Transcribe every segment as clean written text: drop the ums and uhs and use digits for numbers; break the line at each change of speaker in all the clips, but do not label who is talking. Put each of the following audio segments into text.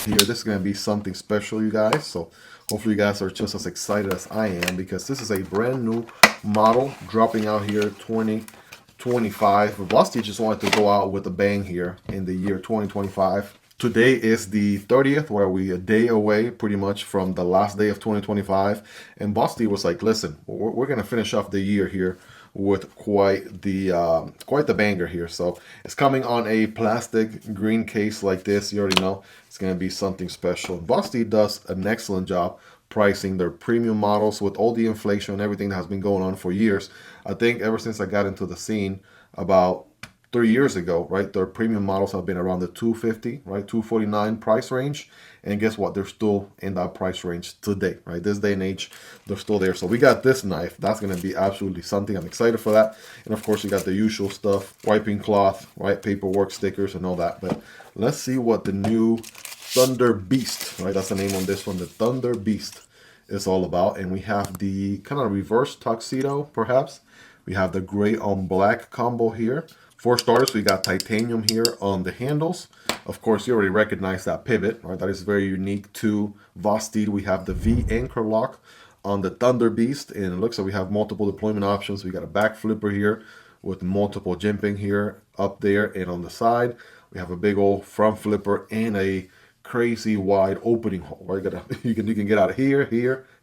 here. This is going to be something special, you guys. So hopefully you guys are just as excited as I am, because this is a brand new model dropping out here 2025. Vosteed just wanted to go out with a bang here in the year 2025. Today is the 30th, where we a day away pretty much from the last day of 2025. And Vosteed was like, listen, we're going to finish off the year here with quite the banger here. So it's coming on a plastic green case like this. You already know it's going to be something special. Vosteed does an excellent job pricing their premium models with all the inflation and everything that has been going on for years. I think ever since I got into the scene about 3 years ago, right, their premium models have been around the 250, right, 249 price range. And guess what? They're still in that price range today, right? This day and age, they're still there. So we got this knife. That's going to be absolutely something. I'm excited for that. And of course, you got the usual stuff, wiping cloth, right, paperwork, stickers, and all that. But let's see what the new ThunderBeast, right, that's the name on this one, the ThunderBeast is all about. And we have the kind of reverse tuxedo, perhaps. We have the gray on black combo here. For starters, we got titanium here on the handles. Of course, you already recognize that pivot, right? That is very unique to Vosteed. We have the V anchor lock on the ThunderBeast, and it looks like we have multiple deployment options. We got a back flipper here with multiple jimping here, up there, and on the side. We have a big old front flipper and a crazy wide opening hole, right? You can get out of here,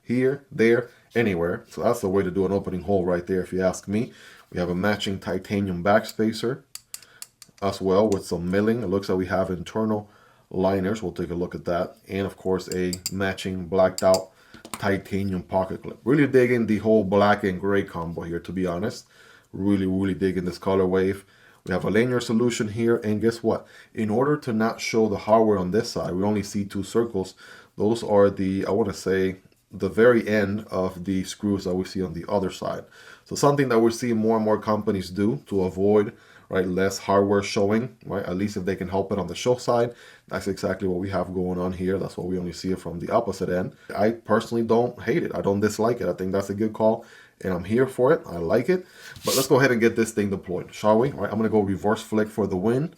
here, there, anywhere. So that's the way to do an opening hole right there, if you ask me. We have a matching titanium backspacer as well with some milling. It looks like we have internal liners. We'll take a look at that. And of course, a matching blacked out titanium pocket clip. Really digging the whole black and gray combo here, to be honest. Really digging this color wave. We have a lanyard solution here. And guess what? In order to not show the hardware on this side, we only see 2 circles. Those are the, I want to say, the very end of the screws that we see on the other side. So something that we're seeing more and more companies do to avoid, right, less hardware showing, right, at least if they can help it on the show side. That's exactly what we have going on here. That's why we only see it from the opposite end. I personally don't hate it. I don't dislike it. I think that's a good call, and I'm here for it. I like it. But let's go ahead and get this thing deployed, shall we? All right, I'm going to go reverse flick for the win.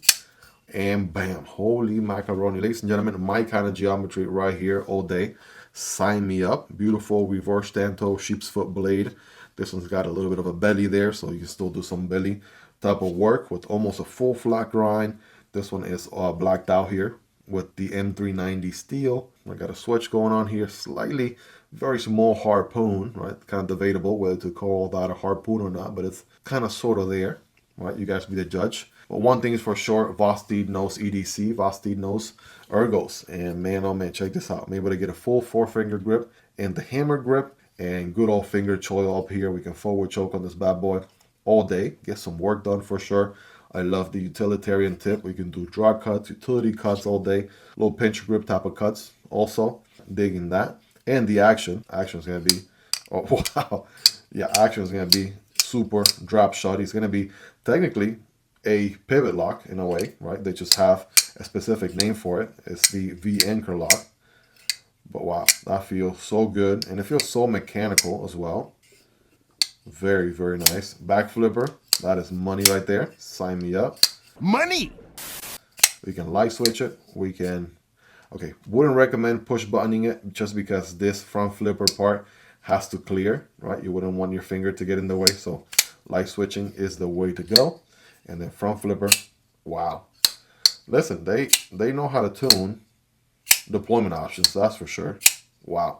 And bam, holy macaroni. Ladies and gentlemen, my kind of geometry right here all day. Sign me up. Beautiful reverse stanto sheep's foot blade. This one's got a little bit of a belly there, so you can still do some belly type of work with almost a full flat grind. This one is blacked out here with the M390 steel. I got a switch going on here, slightly very small harpoon, right? Kind of debatable whether to call that a harpoon or not, but it's kind of sort of there, right? You guys be the judge. But one thing is for sure, Vosteed knows EDC, Vosteed knows ergos. And man, oh man, check this out. I'm able to get a full 4-finger grip and the hammer grip and good old finger choil up here. We can forward choke on this bad boy all day. Get some work done for sure. I love the utilitarian tip. We can do draw cuts, utility cuts all day. Little pinch grip type of cuts also. Digging that. And the action. Action is going to be, oh wow. Yeah, action is going to be super drop shot. It's going to be technically a pivot lock in a way, right? They just have a specific name for it. It's the V anchor lock. But wow, that feels so good. And it feels so mechanical as well. Very nice. Back flipper. That is money right there. Sign me up.
Money!
We can light switch it. We can, okay, wouldn't recommend push buttoning it just because this front flipper part has to clear, right? You wouldn't want your finger to get in the way. So light switching is the way to go. And then front flipper. Wow. Listen, they know how to tune deployment options, that's for sure. Wow.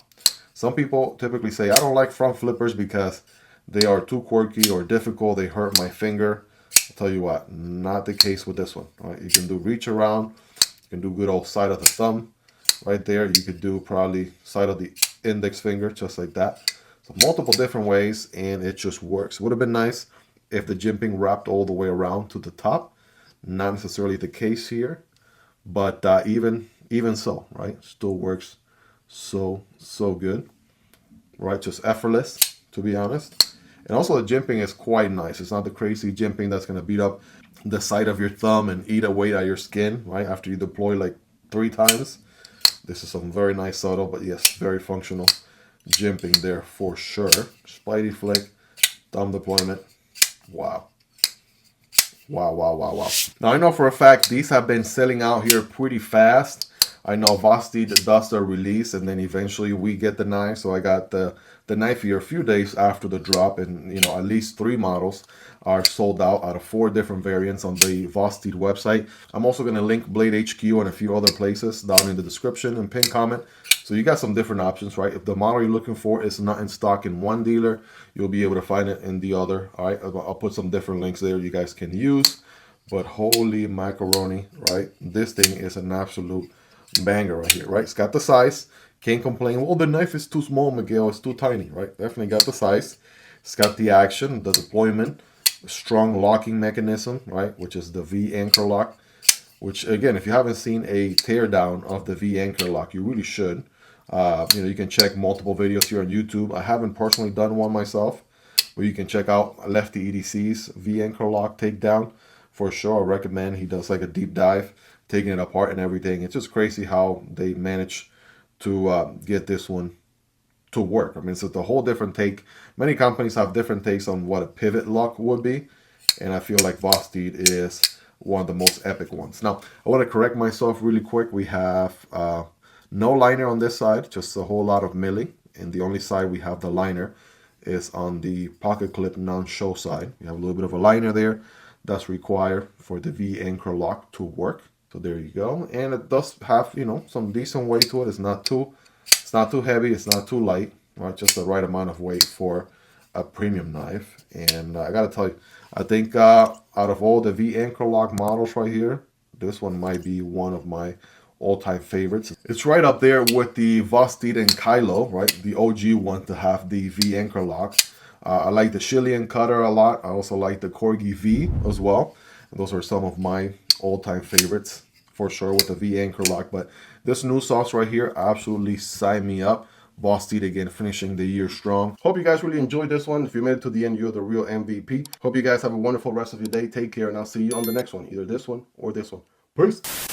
Some people typically say, I don't like front flippers because they are too quirky or difficult. They hurt my finger. I'll tell you what, not the case with this one. All right, you can do reach around. You can do good old side of the thumb right there. You could do probably side of the index finger, just like that. So multiple different ways, and it just works. Would have been nice if the jimping wrapped all the way around to the top. Not necessarily the case here, but even so, right, still works so good, right? Just effortless, to be honest. And also the jimping is quite nice. It's not the crazy jimping that's going to beat up the side of your thumb and eat away at your skin, right, after you deploy like 3 times. This is some very nice subtle, but yes, very functional jimping there for sure. Spidey flick, thumb deployment. Wow. Wow. Now I know for a fact these have been selling out here pretty fast. I know Vosteed does the release, and then eventually we get the knife. So I got the knife here a few days after the drop, and you know, at least 3 models are sold out of 4 different variants on the Vosteed website. I'm also going to link Blade HQ and a few other places down in the description and pin comment. So you got some different options, right? If the model you're looking for is not in stock in one dealer, you'll be able to find it in the other. All right, I'll put some different links there you guys can use. But holy macaroni, right? This thing is an absolute banger right here, right? It's got the size. Can't complain. Well, the knife is too small, Miguel. It's too tiny, right? Definitely got the size. It's got the action, the deployment, strong locking mechanism, right? Which is the V anchor lock. Which again, if you haven't seen a teardown of the V anchor lock, you really should. You know, you can check multiple videos here on YouTube. I haven't personally done one myself, but you can check out Lefty EDC's V anchor lock takedown for sure. I recommend. He does like a deep dive, taking it apart and everything. It's just crazy how they manage to get this one to work. I mean, it's a whole different take. Many companies have different takes on what a pivot lock would be, and I feel like Vosteed is one of the most epic ones. Now, I want to correct myself really quick. We have no liner on this side, just a whole lot of milling. And the only side we have the liner is on the pocket clip non-show side. We have a little bit of a liner there that's required for the V anchor lock to work. So there you go. And it does have, you know, some decent weight to it. It's not too heavy. It's not too light. Right? Just the right amount of weight for a premium knife. And I gotta tell you, I think out of all the V anchor lock models right here, this one might be one of my all-time favorites. It's right up there with the Vosteed and Kylo, right? The OG one to have the V anchor lock. I like the Chilean cutter a lot. I also like the Corgi V as well. And those are some of my all-time favorites for sure with the V anchor lock. But this new sauce right here absolutely sign me up. Vosteed again finishing the year strong. Hope you guys really enjoyed this one. If you made it to the end, you're the real MVP. Hope you guys have a wonderful rest of your day. Take care, and I'll see you on the next one. Either this one or this one. Peace.